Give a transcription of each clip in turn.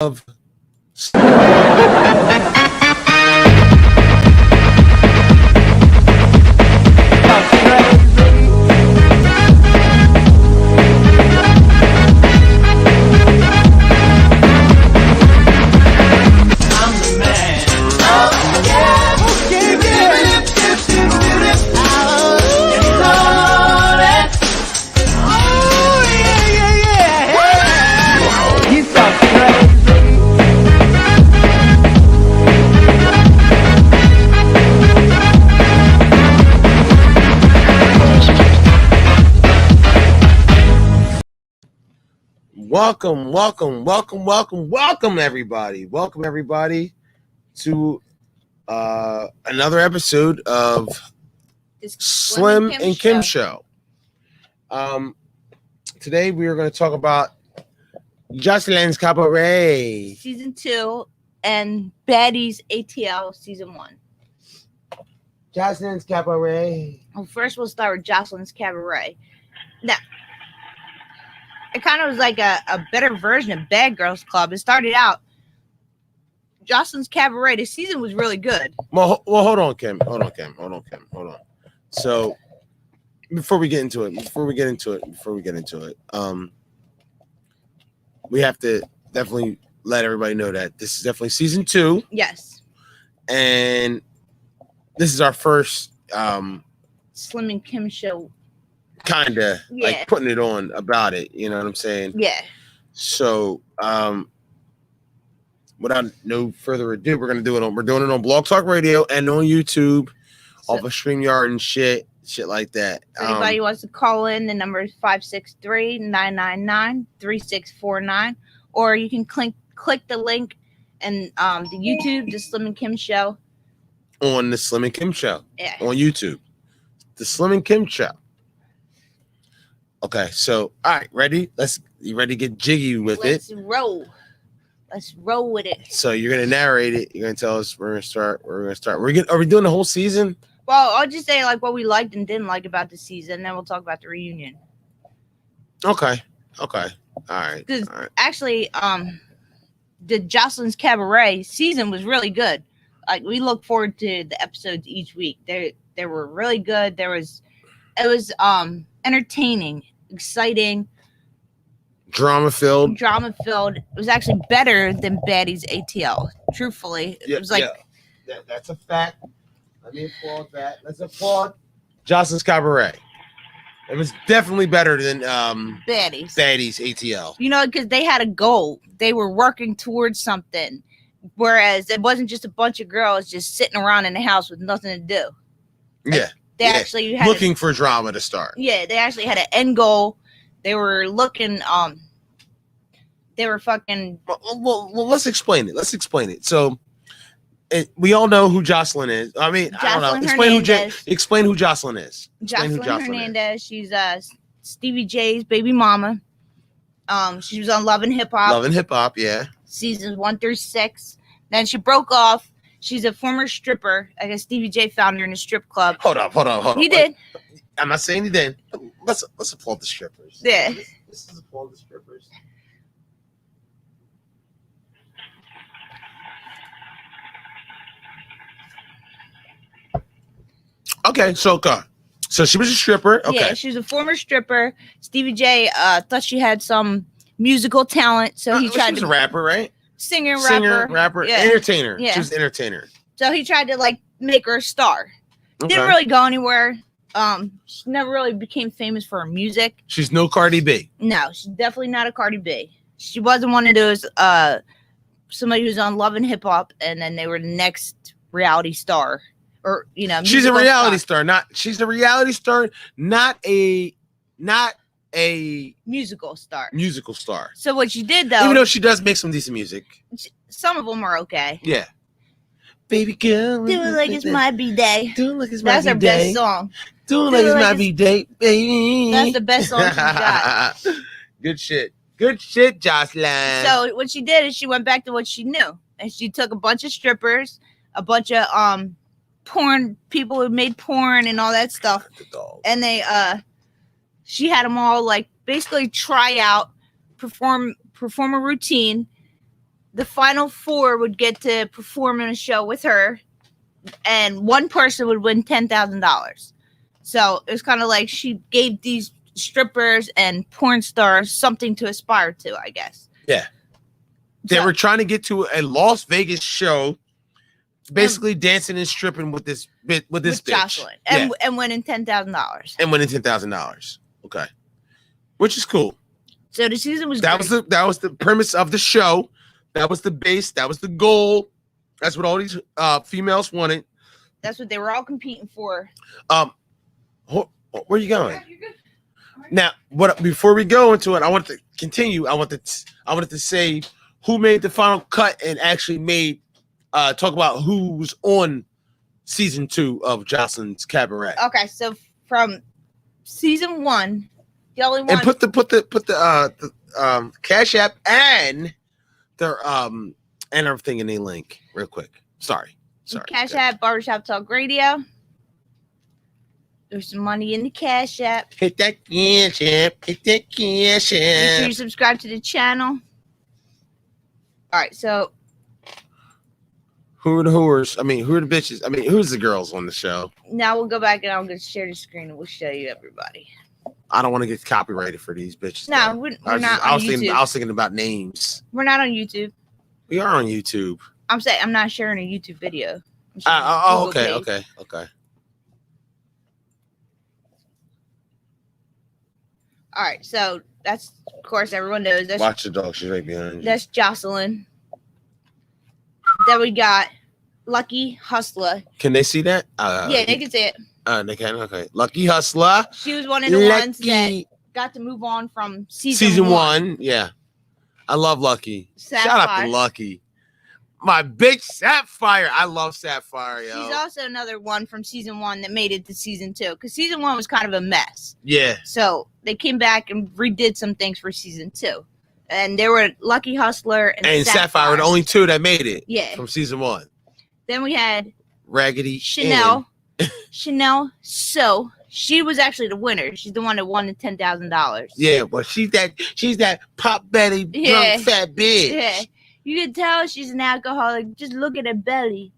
of welcome everybody. Welcome everybody to another episode of Slim and Kim Show. Today we are going to talk about Joseline's Cabaret Season 2 and Baddies ATL Season 1. Joseline's Cabaret. Well, first we'll start with Joseline's Cabaret. Now, it kind of was like a better version of Bad Girls Club. It started out, Joseline's Cabaret, the season was really good. Well, hold on, Kim. Hold on. So, before we get into it, we have to definitely let everybody know that this is definitely season 2. Yes. And this is our first Slim and Kim show. Kind of like putting it on about it, you know what I'm saying? Yeah. So, without no further ado, we're doing it on Blog Talk Radio and on YouTube, off of StreamYard and shit like that. If anybody wants to call in, the number is 563-999-3649, or you can click the link and the YouTube, the Slim and Kim Show. On the Slim and Kim Show. Yeah. On YouTube. The Slim and Kim Show. Okay, so all right, ready? You ready to get jiggy with it? Let's roll with it. So you're gonna narrate it. You're gonna tell us we're gonna start. Are we doing the whole season? Well, I'll just say like what we liked and didn't like about the season, and then we'll talk about the reunion. Okay. All right. Because actually, the Joseline's Cabaret season was really good. Like we look forward to the episodes each week. They were really good. It was entertaining, exciting, drama filled. It was actually better than Baddies ATL. Truthfully, it was like that's a fact. Let me applaud that. Let's applaud Joseline's Cabaret. It was definitely better than Baddies ATL. You know, because they had a goal. They were working towards something, whereas it wasn't just a bunch of girls just sitting around in the house with nothing to do. Yeah. They actually had looking for drama to start. Yeah, they actually had an end goal. They were looking. They were fucking. Well, let's explain it. So, we all know who Joseline is. I mean, Joseline, I don't know. Explain who Joseline is. Joseline Hernandez. She's Stevie J's baby mama. She was on Love and Hip Hop. Yeah. Seasons 1 through 6. Then she broke off. She's a former stripper. I guess Stevie J found her in a strip club. Hold on. He did. I'm not saying he did. Let's applaud the strippers. Yeah. This is applaud the strippers. Okay, so she was a stripper. Okay. Yeah, she was a former stripper. Stevie J thought she had some musical talent, so he tried she was a rapper, right? Singer, rapper, yeah. Entertainer. Yeah. She was an entertainer. So he tried to like make her a star. Okay. Didn't really go anywhere. She never really became famous for her music. She's no Cardi B. No, she's definitely not a Cardi B. She wasn't one of those somebody who's on Love and Hip Hop and then they were the next reality star. Or she's a reality star. She's a reality star, not a musical star. So what she did though, even though she does make some decent music, some of them are okay. Yeah. Baby girl, do it like it's my B-Day. Do it like it's my B-Day. That's her best song. Do it like it's my B-Day, baby. That's the best song she's got. Good shit, Joseline. So what she did is she went back to what she knew, and she took a bunch of strippers, a bunch of porn people who made porn and all that stuff, and she had them all like basically try out, perform a routine, the final 4 would get to perform in a show with her, and one person would win $10,000. So it was kind of like she gave these strippers and porn stars something to aspire to, I guess. Yeah. They were trying to get to a Las Vegas show, basically dancing and stripping with this bitch. Joseline, and winning $10,000. And winning $10,000. Okay. Which is cool. So the season was that was the premise of the show. That was the base. That was the goal. That's what all these females wanted. That's what they were all competing for. Where are you going? Now, before we go into it, I want to continue. I wanted to say who made the final cut and actually made talk about who was on season 2 of Joseline's Cabaret. Okay, so from season 1, the only one, and put the Cash App and their and everything in the link real quick. Sorry. Cash App, Barbershop Talk Radio. There's some money in the Cash App. Hit that Cash App. Hit that Cash App. Make sure you subscribe to the channel. All right, so who are the whores? I mean, who are the bitches? I mean, who's the girls on the show? Now we'll go back and I'm going to share the screen and we'll show you everybody. I don't want to get copyrighted for these bitches. No, we're not on YouTube. I was thinking about names. We're not on YouTube. We are on YouTube. I'm saying I'm not sharing a YouTube video. Okay. All right, so that's, of course, everyone knows. Watch the dog. She's right behind you. That's Joseline. Then we got Lucky Hustler. Can they see that? Yeah, they can see it. They can. Okay. Lucky Hustler. She was one of the ones that got to move on from season 1. Yeah. I love Lucky. Sapphire. Shout out to Lucky. My bitch Sapphire. I love Sapphire, yo. She's also another one from season 1 that made it to season 2. Because season 1 was kind of a mess. Yeah. So they came back and redid some things for season 2. And there were Lucky Hustler and Sapphire were the only 2 that made it. Yeah. From season 1. Then we had Raggedy Chanel. Chanel. So she was actually the winner. She's the one that won the $10,000. Yeah, but she's that pop belly drunk fat bitch. Yeah. You can tell she's an alcoholic. Just look at her belly.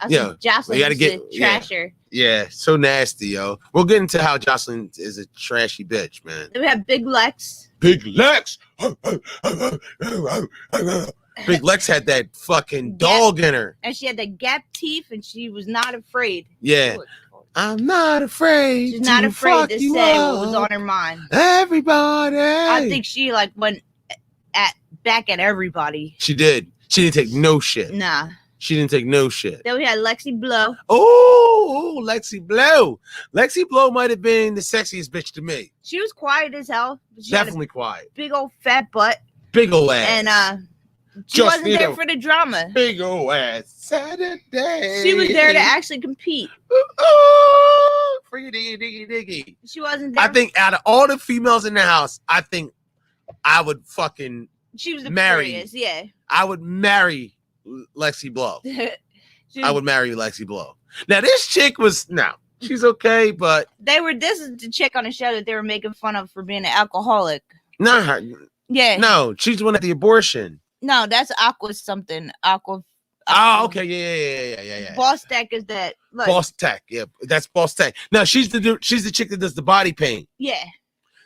Joseline used to trash her. Yeah, so nasty, yo. We'll get into how Joseline is a trashy bitch, man. Then we have Big Lex. Big Lex. Big Lex had that fucking dog in her. And she had the gap teeth and she was not afraid. Yeah. I'm not afraid. She's not afraid to say what was on her mind. Everybody. I think she went back at everybody. She did. She didn't take no shit. Nah. She didn't take no shit. Then we had Lexi Blow. Oh, Lexi Blow. Lexi Blow might have been the sexiest bitch to me. She was quiet as hell. Definitely quiet. Big old fat butt. Big old ass. And she wasn't there for the drama. Big old ass Saturday. She was there to actually compete. Free diggy. She wasn't there. I think out of all the females in the house, I think I would fucking she was the marry. Prettiest, yeah. I would marry Lexi Blow. I would marry Lexi Blow. Now this chick was she's okay, but this is the chick on the show that they were making fun of for being an alcoholic. Not her. Yeah. No, she's the one at the abortion. No, that's Aqua something. Aqua. Oh, okay, yeah. Boss Tech is that. Look. Boss Tech, yeah, that's Boss Tech. No, she's the chick that does the body paint. Yeah.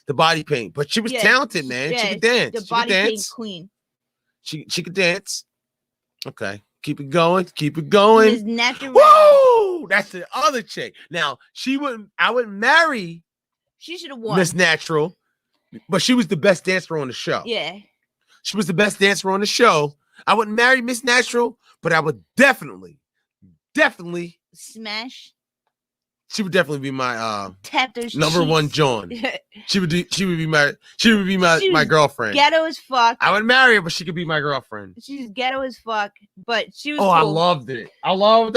The body paint, but she was talented, man. Yeah, she could dance. The body paint queen. She could dance. Okay, keep it going. Miss Natural. Woo! That's the other chick. Now I wouldn't marry. She should have won. Miss Natural, but she was the best dancer on the show. Yeah. She was the best dancer on the show. I wouldn't marry Miss Natural, but I would definitely smash. She would definitely be my number one John. She would be my girlfriend. Ghetto as fuck. I would marry her, but she could be my girlfriend. She's ghetto as fuck, but she was. Oh, cool. I loved it. I loved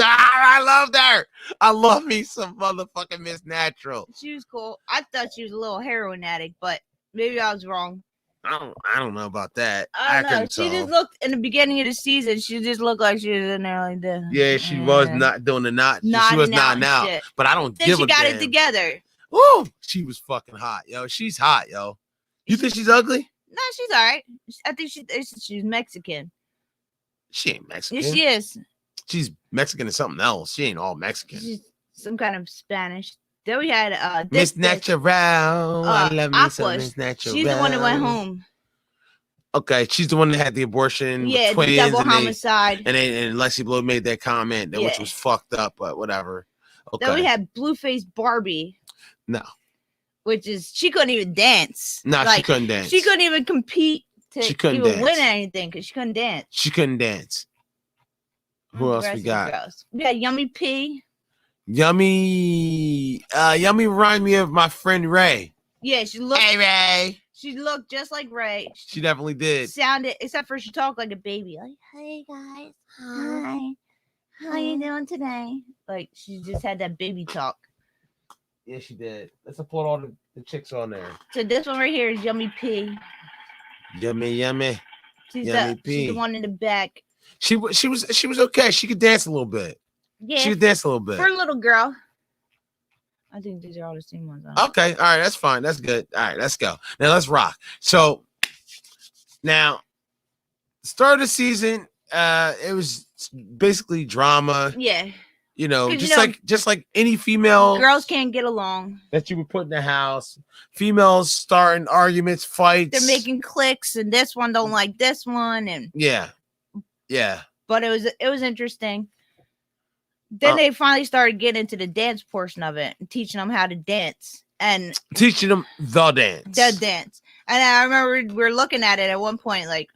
her. I love me some motherfucking Miss Natural. She was cool. I thought she was a little heroin addict, but maybe I was wrong. I don't know about that. I don't know. She just looked in the beginning of the season. She just looked like she was in there like this. Yeah, she was not doing the knot. She was not now. But I don't give a damn. She got it together. Woo! She was fucking hot, yo. She's hot, yo. You think she's ugly? No, she's all right. I think she's Mexican. She ain't Mexican. Yes, she is. She's Mexican and something else. She ain't all Mexican. She's some kind of Spanish. Then we had Miss Natural. I love me some Aqua. Miss Natural. She's the one that went home. Okay, she's the one that had the abortion. Yeah, with twins the double homicide. And Lexi Blow made that comment, which was fucked up, but whatever. Okay. Then we had Blueface Barbie. No. Which is, she couldn't even dance. No, she couldn't dance. She couldn't even compete to even dance. win anything because she couldn't dance. She couldn't dance. Who else we got? We got Yummy P. Yummy remind me of my friend Ray. Yeah, she looked. Hey, Ray. She looked just like Ray. She definitely did. Sounded, except for she talked like a baby. Like, hey guys, hi, how you doing today? Like she just had that baby talk. Yeah, she did. Let's upload all the chicks on there. So this one right here is Yummy P. Yummy. She's Yummy P. the one in the back. She was okay. She could dance a little bit. Yeah, she could dance a little bit for a little girl. I think these are all the same ones. Okay, all right, that's fine. That's good. All right, let's go. Now let's rock. So now, start of the season, it was basically drama. Yeah. You know, just like any female girls can't get along that you would put in the house. Females starting arguments, fights. They're making cliques, and this one don't like this one, and yeah. But it was interesting. Then they finally started getting into the dance portion of it and teaching them how to dance and teaching them the dance. And I remember we were looking at it at one point, like,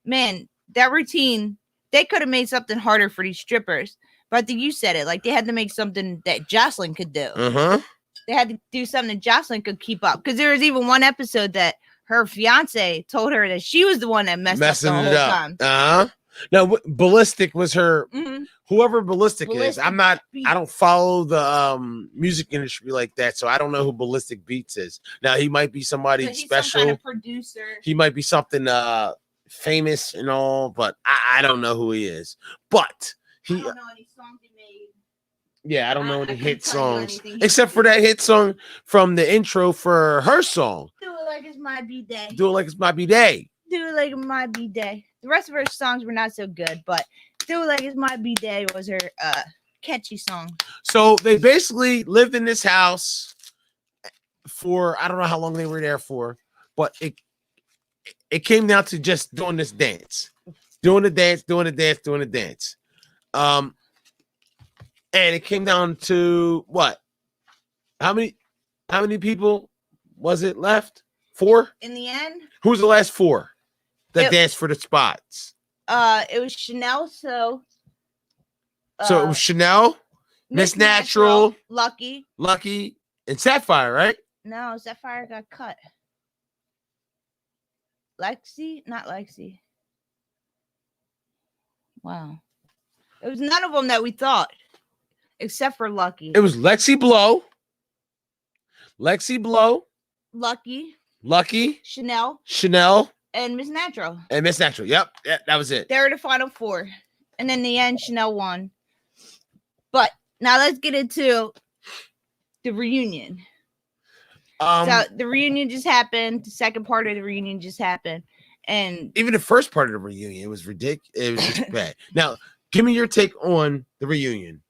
man, that routine, they could have made something harder for these strippers. But I think you said it, like they had to make something that Joseline could do. They had to do something that Joseline could keep up. Because there was even one episode that her fiance told her that she was the one that messed up the whole time. No, Ballistic was her. Whoever Ballistic is, I don't follow the music industry like that, so I don't know who Ballistic Beats is. Now he might be somebody special. Some kind of producer. He might be something famous and all, but I don't know who he is. But I don't know any songs he made. Yeah, I don't know any hit songs except for that hit song from the intro for her song. Do it like it's my B-Day. Do it like it's my B-Day. Do it like it might be day. The rest of her songs were not so good, but Do It Like It's My B-Day was her catchy song. So they basically lived in this house for, I don't know how long they were there for, but it came down to just doing this dance. Doing the dance. And it came down to what? How many people was it left? 4? In the end? Who's the last 4? That danced for the spots. It was Chanel. So it was Chanel, Miss Natural, Lucky, and Sapphire, right? No, Sapphire got cut. Lexi, not Lexi. Wow, it was none of them that we thought, except for Lucky. It was Lexi Blow, Lucky, Chanel. And Miss Natural. Yep, that was it. They were the final 4. And in the end, Chanel won. But now let's get into the reunion. So the reunion just happened. The second part of the reunion just happened. And even the first part of the reunion, it was ridiculous. It was just bad. Now, give me your take on the reunion.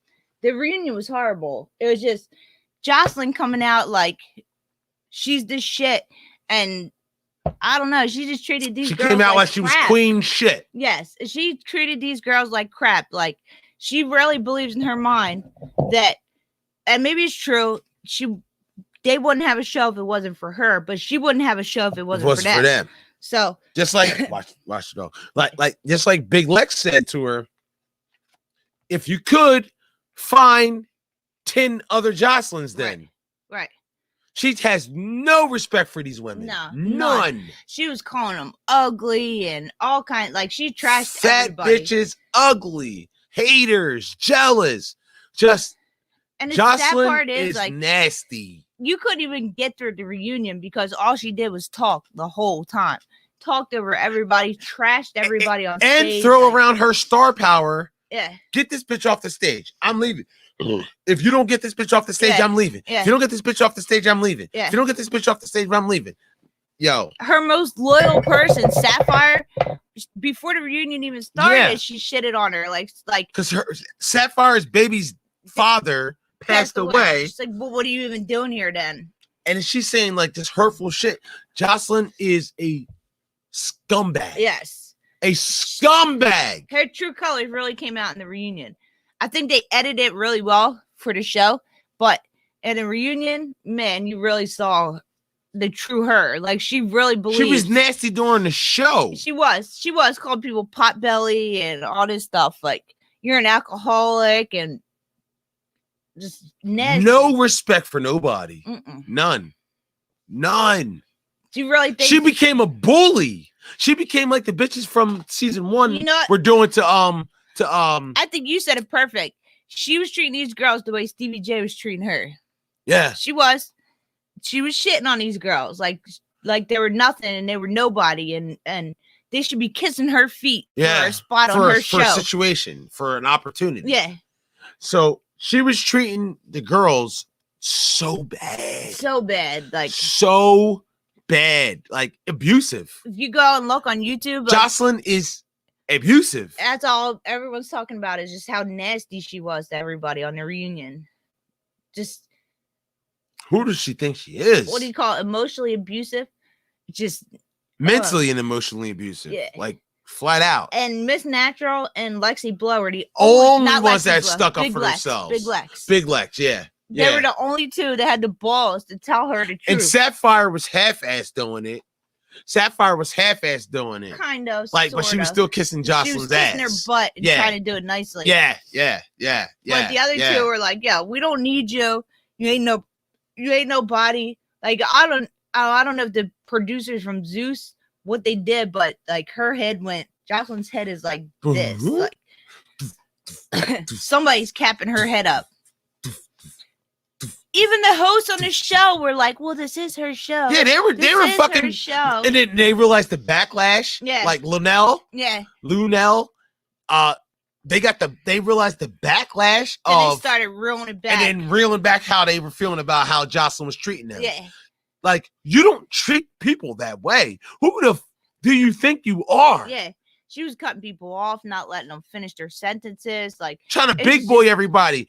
The reunion was horrible. It was just Joseline coming out like she's the shit. And I don't know. She just treated these girls. She came out like she was queen shit. Yes. She treated these girls like crap. Like she really believes in her mind that, and maybe it's true, they wouldn't have a show if it wasn't for her, but she wouldn't have a show if it wasn't for them. So just like watch it all. Like just like Big Lex said to her, if you could find 10 other Jocelyn's then. Right. She has no respect for these women. No, none. She was calling them ugly and all kinds. Like she trashed fat everybody. Bitches, ugly, haters, jealous. Just and the Joseline sad part is like nasty. You couldn't even get through the reunion because all she did was talk the whole time. Talked over everybody, trashed everybody on stage, and throw around her star power. Yeah, get this bitch off the stage. I'm leaving. If you don't get this bitch off the stage, I'm leaving. Yeah. If you don't get this bitch off the stage, I'm leaving. Yeah. If you don't get this bitch off the stage, I'm leaving. Yo. Her most loyal person, Sapphire, before the reunion even started, she shitted on her, like because her Sapphire's baby's father passed away. She's like, well, what are you even doing here then? And she's saying like this hurtful shit. Joseline is a scumbag. Yes, a scumbag. Her true colors really came out in the reunion. I think they edited it really well for the show, but in the reunion, man, you really saw the true her. Like, she really believed. She was nasty during the show. She was called people potbelly and all this stuff. Like, you're an alcoholic and just nasty. No respect for nobody. Mm-mm. None. Do you really think she became a bully? She became like the bitches from season 1 were doing to I think you said it perfect. She was treating these girls the way Stevie J was treating her. Yeah. She was shitting on these girls like they were nothing and they were nobody and they should be kissing her feet for a spot on her show. For a situation, for an opportunity. Yeah. So she was treating the girls so bad. So bad. Like, so bad. Like, abusive. if you go and look on YouTube, like, Joseline is abusive. that's all everyone's talking about, is just how nasty she was to everybody on the reunion. Just, who does she think she is? what do you call it? Emotionally abusive? Just mentally and emotionally abusive. Yeah. Like, flat out. And Miss Natural and Lexi Blow are the only ones that stuck up for themselves. Big Lex, yeah. They were the only two that had the balls to tell her the truth. And Sapphire was half-assed doing it. Kind of. Like, but she was still kissing Joseline's ass. She was kissing her butt and trying to do it nicely. Yeah. But the other two were like, yeah, we don't need you. You ain't nobody. Like, I don't know if the producers from Zeus, what they did, but like, her head went, Joseline's head is like this. Like, somebody's capping her head up. Even the hosts on the show were like, well, this is her show. Yeah, they were fucking her show. And then they realized the backlash. Yeah. Like Lunel. Yeah. They realized the backlash and they started reeling it back. And then reeling back how they were feeling about how Joseline was treating them. Yeah. Like, you don't treat people that way. Who the do you think you are? Yeah. She was cutting people off, not letting them finish their sentences. Like, trying to big boy everybody.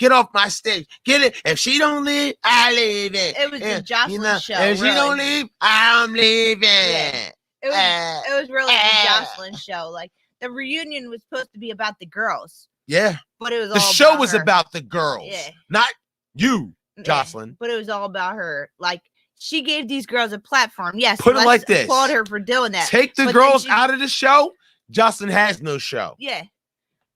Get off my stage. Get it. If she don't leave, I leave it. It was the Joseline show. If she don't leave, I'm leaving. Yeah. It was really the Joseline show. Like, the reunion was supposed to be about the girls. Yeah. But it was the show was about the girls. Yeah. Not you, Joseline. Yeah, but it was all about her. Like, she gave these girls a platform. Yes. Put it like this. Applaud her for doing that. Take the girls out of the show. Joseline has no show. Yeah.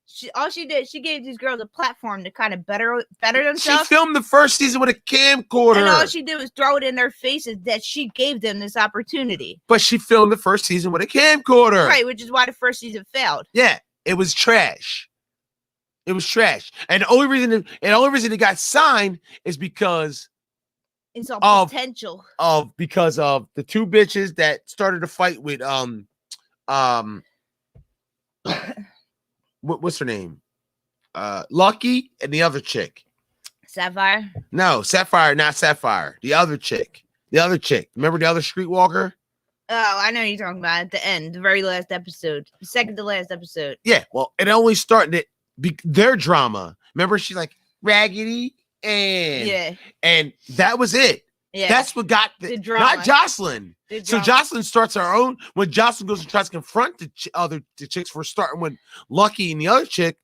She gave these girls a platform to kind of better themselves. She filmed the first season with a camcorder. And all she did was throw it in their faces that she gave them this opportunity. But she filmed the first season with a camcorder. Right, which is why the first season failed. Yeah, it was trash. And the only reason it got signed is because it's all potential. Because of the two bitches that started a fight with what's her name? Lucky and the other chick. Sapphire? No, Sapphire, not Sapphire. The other chick. Remember the other streetwalker? Oh, I know you're talking about at the end, the very last episode, the second to last episode. Yeah, well, it only started their drama. Remember, she's like Raggedy and that was it. Yeah, that's what got the drama. Not Joseline. So Joseline starts her own. When Joseline goes and tries to confront the chicks for starting with Lucky and the other chick,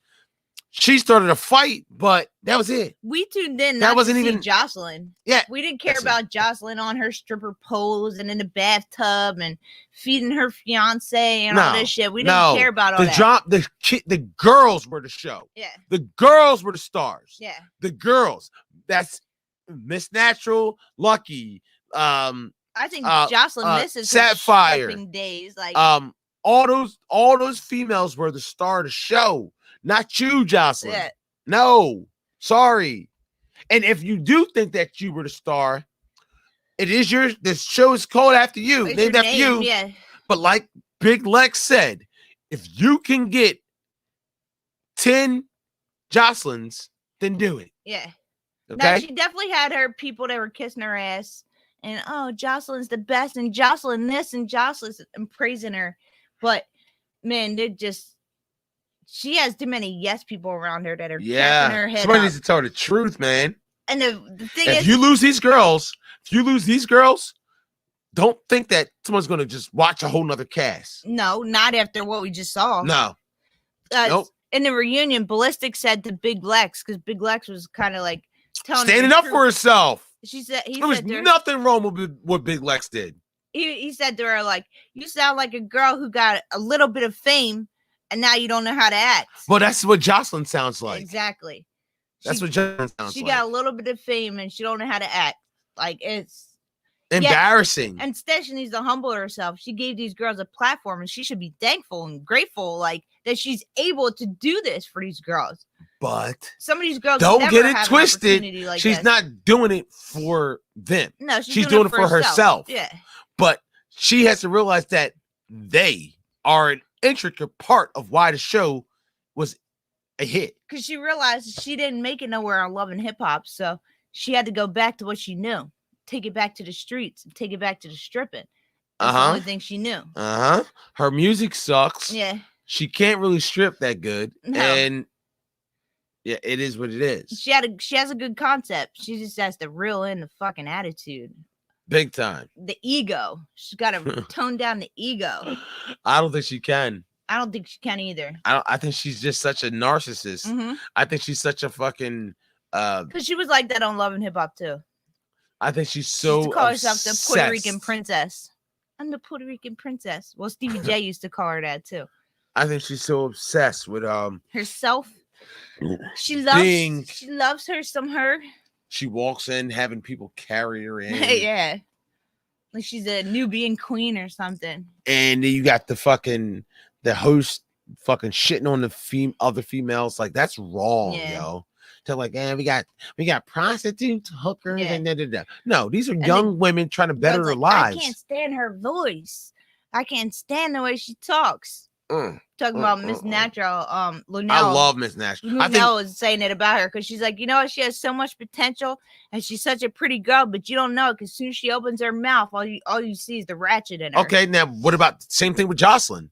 she started a fight, but that was it. We tuned in. That wasn't even Joseline. Yeah, we didn't care about Joseline on her stripper pose and in the bathtub and feeding her fiance and all this shit. We didn't care about all that. The girls were the show. Yeah, the girls were the stars. Yeah, the girls. That's Miss Natural, Lucky. I think Joseline misses Sapphire days. Like all those females were the star of the show. Not you, Joseline. Yeah. No, sorry. And if you do think that you were the star, the show is called after you, named after you. Yeah. But like Big Lex said, if you can get 10 Jocelyn's, then do it. Yeah. Okay. No, she definitely had her people that were kissing her ass and Joseline's the best and Joseline this and Joseline's and praising her. But man, she has too many yes people around her that are capping her head Somebody up. needs to tell her the truth, man. And the thing If is, you lose these girls, don't think that someone's gonna just watch a whole nother cast. no, not after what we just saw. No. Nope. In the reunion, Ballistic said to Big Lex, because Big Lex was kind of like Standing up for herself. There was nothing wrong with what Big Lex did. He said to her, like, you sound like a girl who got a little bit of fame and now you don't know how to act. Well, that's what Joseline sounds like. Exactly. That's what Joseline sounds like. She got a little bit of fame and she don't know how to act. Like, it's embarrassing. And instead, she needs to humble herself. She gave these girls a platform and she should be thankful and grateful, like, that she's able to do this for these girls. But some of these girls don't get it twisted. Like she's not doing it for them. No, she's doing it for herself. Yeah. But she has to realize that they are an intricate part of why the show was a hit. Because she realized she didn't make it nowhere on Love and Hip Hop, so she had to go back to what she knew. Take it back to the streets. Take it back to the stripping. That's the only thing she knew. Her music sucks. Yeah. She can't really strip that good. No. And yeah, it is what it is. She has a good concept. She just has to reel in the fucking attitude. Big time. The ego. She's got to tone down the ego. I don't think she can. I don't think she can either. I think she's just such a narcissist. Mm-hmm. I think she's such a fucking because she was like that on Love and Hip Hop too. I think she's so she used to call herself the Puerto Rican princess. I'm the Puerto Rican princess. Well, Stevie J used to call her that too. I think she's so obsessed with herself. She loves her some her. She walks in having people carry her in. Yeah. Like she's a Nubian queen or something. And then you got the host fucking shitting on the other females. Like, that's wrong, yo. To like, we got prostitutes, hookers, and da. No, these are young women trying to better their lives. I can't stand her voice. I can't stand the way she talks. Talking about Miss Natural, Lunel. I love Miss Natural. Lunel was saying it about her because she's like, you know, she has so much potential and she's such a pretty girl, but you don't know because as soon as she opens her mouth, all you see is the ratchet in her. Okay, now what about the same thing with Joseline?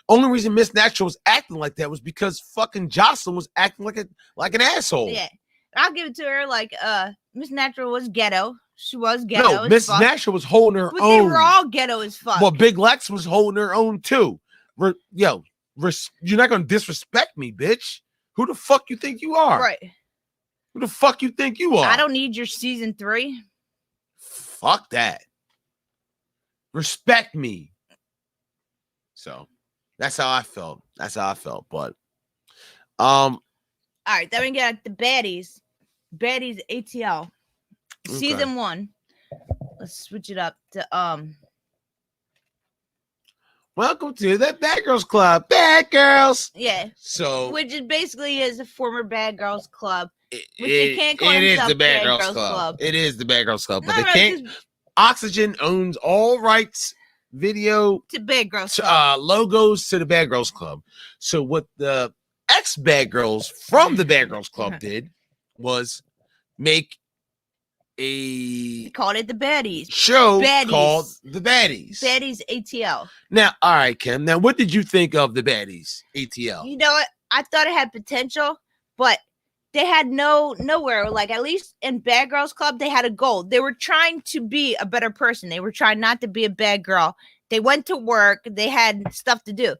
Only reason Miss Natural was acting like that was because fucking Joseline was acting like an asshole. Yeah, I'll give it to her. Like, Miss Natural was ghetto. She was ghetto. No, Miss Natural was holding her own. They were all ghetto as fuck. Well, Big Lex was holding her own too. You're not gonna disrespect me, bitch. Who the fuck you think you are? Right. Who the fuck you think you are? I don't need your season 3. Fuck that. Respect me. So that's how I felt. But all right, then we got the Baddies. Baddies ATL. Season 1. Let's switch it up to welcome to the Bad Girls Club. Bad Girls. Yeah. So which is basically is a former Bad Girls Club. Which they can't call it is the Bad Girls Club. It is the Bad Girls Club. But they can't. Oxygen owns all rights, video to Bad Girls Club. Logos to the Bad Girls Club. So what the ex-Bad Girls from the Bad Girls Club did was make they called it the Baddies show called the Baddies. Baddies ATL. Now, all right, Kim. Now, what did you think of the Baddies ATL? You know what? I thought it had potential, but they had nowhere. Like, at least in Bad Girls Club, they had a goal. They were trying to be a better person. They were trying not to be a bad girl. They went to work. They had stuff to do.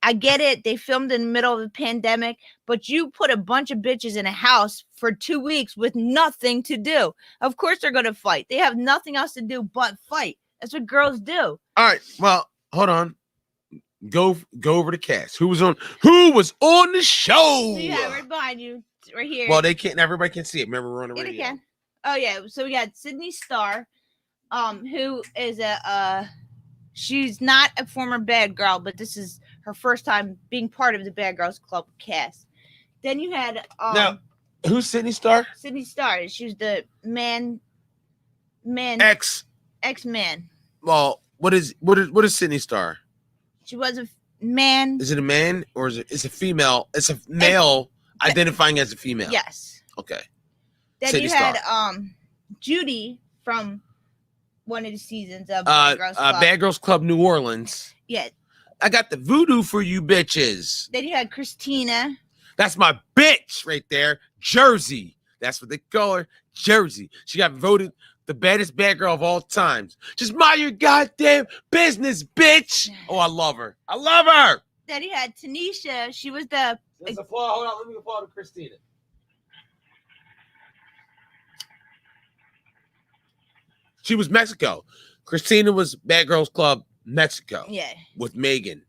I get it. They filmed in the middle of the pandemic, but you put a bunch of bitches in a house for 2 weeks with nothing to do. Of course they're going to fight. They have nothing else to do but fight. That's what girls do. All right. Well, hold on. Go over the cast. Who was on the show? Yeah, right behind you. Right here. Well, they can't. Everybody can see it. Remember, we're on the radio. They can. Oh yeah. So we got Sydney Starr, who is she's not a former bad girl, but this is her first time being part of the Bad Girls Club cast. Then you had now, who's Sydney Starr? Sydney Starr. She was the ex-man. Well, what is Sydney Starr? She was a man. Is it a man or is it a female? It's a male identifying as a female. Yes. Okay. Then Sydney you had Starr. Judy from one of the seasons of Bad Girls Club. Bad Girls Club New Orleans. Yeah. I got the voodoo for you bitches. Then you had Christina. That's my bitch right there. Jersey. That's what they call her. Jersey. She got voted the baddest bad girl of all times. Just mind your goddamn business, bitch. Oh, I love her. I love her. Then you had Tanisha. She was the. There's a flaw. Hold on. Let me applaud to Christina. She was Mexico. Christina was Bad Girls Club Mexico. Yeah. With Megan.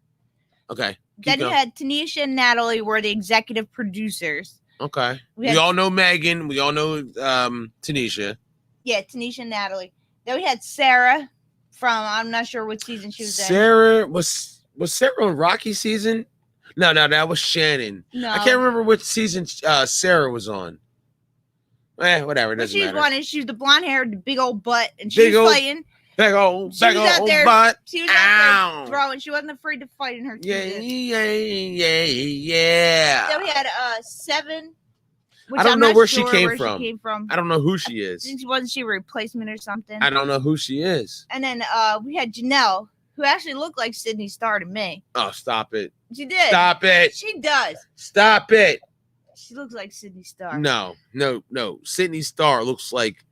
Okay. Then you had Tanisha and Natalie were the executive producers. Okay. We all know Megan. We all know Tanisha. Yeah, Tanisha and Natalie. Then we had Sarah from, I'm not sure what season she was in. Sarah, was Sarah on Rocky season? No, that was Shannon. No. I can't remember which season Sarah was on. Whatever, it doesn't matter. She was the blonde hair, the big old butt, and she was fighting. Big old butt. She was out there throwing. She wasn't afraid to fight in her season. Yeah. Then we had Seven. I don't know where she came from. I don't know who she is. Wasn't she a replacement or something? I don't know who she is. And then we had Janelle, who actually looked like Sydney Starr to me. Oh, stop it. She did. Stop it. She does. Stop it. She looks like Sydney Starr. No. Sydney Starr looks like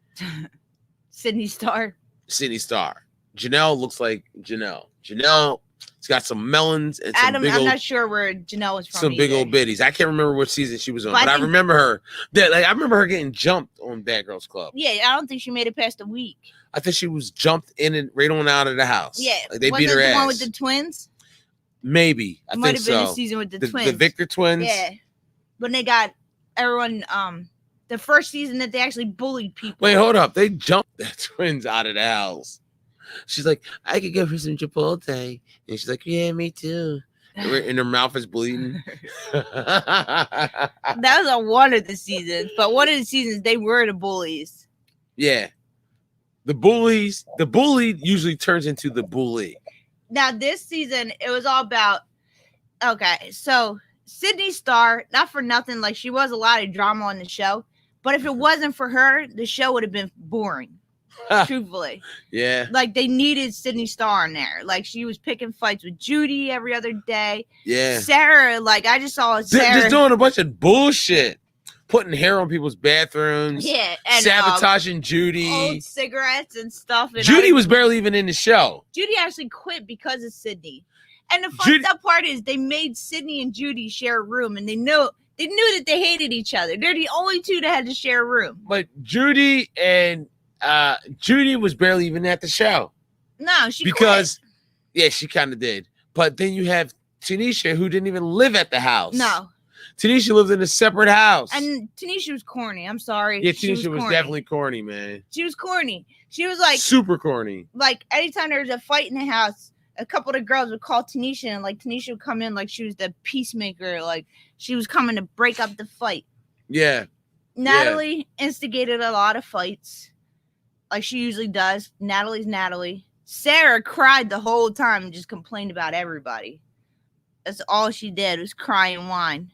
Sydney Starr. Sydney Starr. Janelle looks like Janelle. Janelle's got some melons and some I'm not sure where Janelle was from. Some big old biddies. I can't remember what season she was on, but I remember her. I remember her getting jumped on Bad Girls Club. Yeah, I don't think she made it past a week. I think she was jumped in and right on out of the house. Yeah, like they beat her ass. The one with the twins? Maybe. I might think have been so. The season with the twins. The Victor twins. Yeah, when they got everyone. The first season that they actually bullied people. Wait, hold up. They jumped the twins out of the house. She's like, I could go for some Chipotle. And she's like, yeah, me too. And her mouth is bleeding. That was on one of the seasons. But one of the seasons, they were the bullies. Yeah. The bully usually turns into the bully. Now, this season, it was all about, okay, so Sydney Starr, not for nothing, like she was a lot of drama on the show. But if it wasn't for her, the show would have been boring. Truthfully. Yeah. Like they needed Sydney Starr in there. Like she was picking fights with Judy every other day. Yeah. Sarah, like I just saw Sarah just doing a bunch of bullshit. Putting hair on people's bathrooms. Yeah. And sabotaging Judy. Old cigarettes and stuff. And Judy was barely even in the show. Judy actually quit because of Sydney. And the fucked up part is they made Sydney and Judy share a room and they knew that they hated each other. They're the only two that had to share a room. But Judy was barely even at the show. No, she quit. Yeah, she kind of did. But then you have Tanisha, who didn't even live at the house. No. Tanisha lived in a separate house. And Tanisha was corny. I'm sorry. Yeah, Tanisha was definitely corny, man. She was corny. She was like super corny. Like anytime there was a fight in the house, a couple of the girls would call Tanisha, and like Tanisha would come in like she was the peacemaker, like she was coming to break up the fight. Yeah. Natalie instigated a lot of fights, like she usually does. Natalie's Natalie. Sarah cried the whole time and just complained about everybody. That's all she did was cry and whine.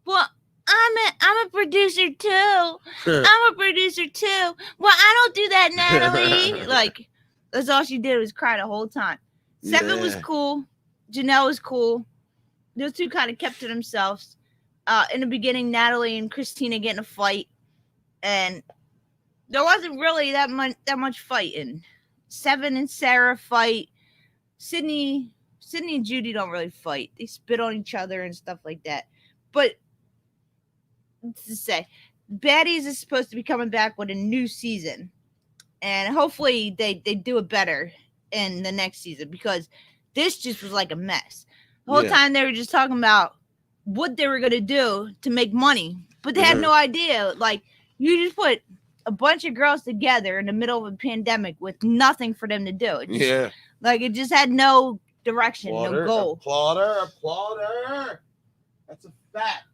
Well, I'm a producer too. I'm a producer too. Well, I don't do that, Natalie. Like that's all she did was cry the whole time. Seven was cool. Janelle was cool. Those two kind of kept to themselves. In the beginning, Natalie and Christina get in a fight, and there wasn't really that much fighting. Seven and Sarah fight. Sydney and Judy don't really fight. They spit on each other and stuff like that. But to say, Baddies is supposed to be coming back with a new season, and hopefully they do it better in the next season, because this just was like a mess. The whole time they were just talking about what they were going to do to make money, but they had no idea. Like, you just put a bunch of girls together in the middle of a pandemic with nothing for them to do. It just had no direction, no goal. Applauder. That's a fact.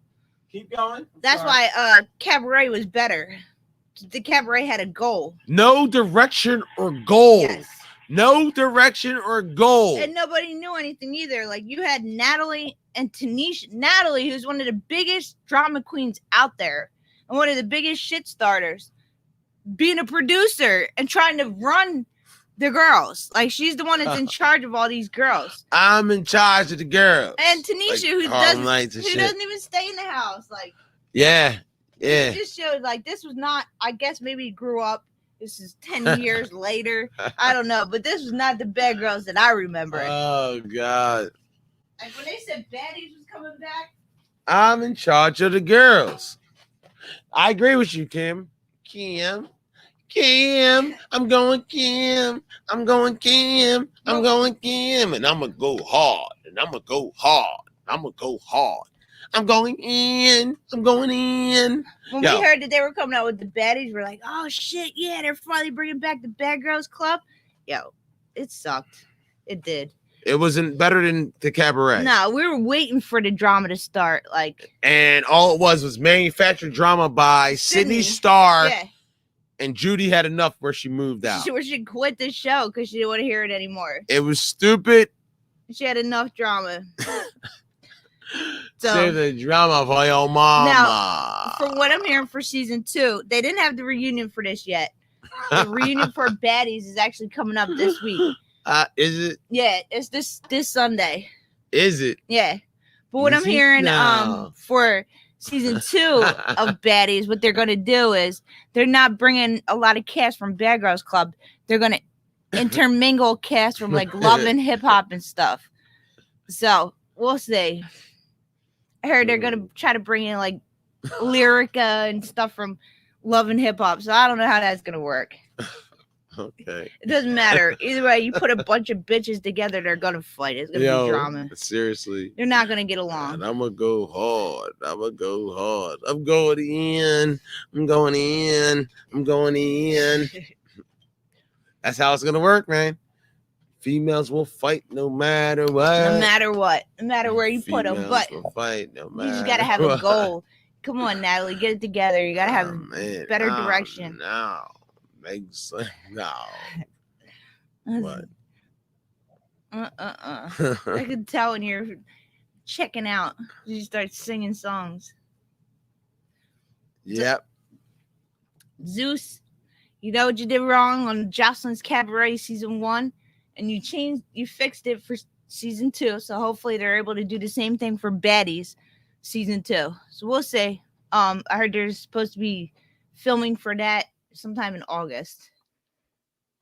Keep going. That's why Cabaret was better. The Cabaret had a goal. No direction or goal. Yes. No direction or goal. And nobody knew anything either. Like, you had Natalie and Tanisha. Natalie, who's one of the biggest drama queens out there and one of the biggest shit starters, being a producer and trying to run the girls. Like she's the one that's in charge of all these girls. I'm in charge of the girls. And Tanisha, Like, who Harlem doesn't Nights and shit. doesn't even stay in the house. Like Yeah. it just showed like this was not. I guess maybe he grew up. This is 10 years later. I don't know, but this was not the bad girls that I remember. Oh God. Like when they said Baddies was coming back. I'm in charge of the girls. I agree with you, Kim. Kim. I'm going Kim. I'm going Kim. I'm going Kim. And I'm going to go hard. And I'm going to go hard. I'm going to go hard. I'm going in. I'm going in. When we heard that they were coming out with the Baddies, we're like, oh shit, yeah, they're finally bringing back the Bad Girls Club. Yo, it sucked. It did. It wasn't better than the Cabaret. No, we were waiting for the drama to start. And all it was manufactured drama by Sydney Starr. Yeah. And Judy had enough where she moved out. She quit the show because she didn't want to hear it anymore. It was stupid. She had enough drama. Save the drama for your mama. Now, from what I'm hearing for season 2, they didn't have the reunion for this yet. The reunion for Baddies is actually coming up this week. Is it? Yeah, it's this Sunday. Is it? Yeah. But what I'm hearing for season 2 of Baddies, what they're going to do is they're not bringing a lot of cast from Bad Girls Club. They're going to intermingle cast from like Love and Hip Hop and stuff. So we'll see. I heard they're going to try to bring in like Lyrica and stuff from Love and Hip Hop. So I don't know how that's going to work. Okay. It doesn't matter. Either way, you put a bunch of bitches together, they're going to fight. It's going to be drama. Seriously. They're not going to get along. And I'm going to go hard. I'm going in. I'm going in. I'm going in. That's how it's going to work, man. Females will fight no matter what. No matter what. No matter where you put them. But will fight no matter you just got to have a goal. Come on, Natalie. Get it together. You got to have better direction. No. No. What? I could tell when you're checking out. You start singing songs. Yep. Zeus, you know what you did wrong on Joseline's Cabaret season 1, and you fixed it for season 2. So hopefully they're able to do the same thing for Baddies season 2. So we'll see. I heard there's supposed to be filming for that sometime in August.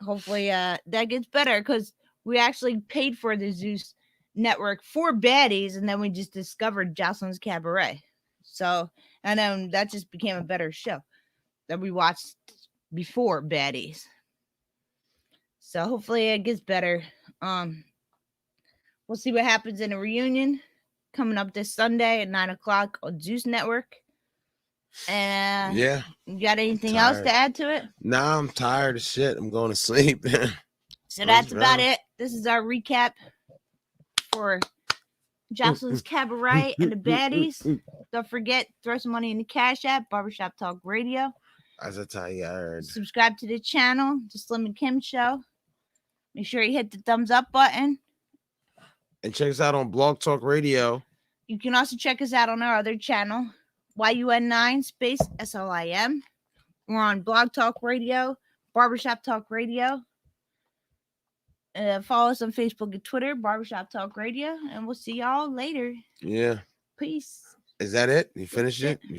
Hopefully that gets better because we actually paid for the Zeus network for Baddies, and then we just discovered Joseline's Cabaret. So, and then that just became a better show that we watched before Baddies. So hopefully it gets better. We'll see what happens in a reunion coming up this Sunday at 9:00 on Zeus Network. And yeah, you got anything else to add to it? Nah, I'm tired of shit. I'm going to sleep. So that's about it. This is our recap for Joseline's Cabaret and the Baddies. Don't forget, throw some money in the Cash App, Barbershop Talk Radio. As I tired. Subscribe to the channel, The Slim and Kim Show. Make sure you hit the thumbs up button. And check us out on Blog Talk Radio. You can also check us out on our other channel, YUN9 space SLIM. We're on Blog Talk Radio, Barbershop Talk Radio. Follow us on Facebook and Twitter, Barbershop Talk Radio. And we'll see y'all later. Yeah. Peace. Is that it? You finished it?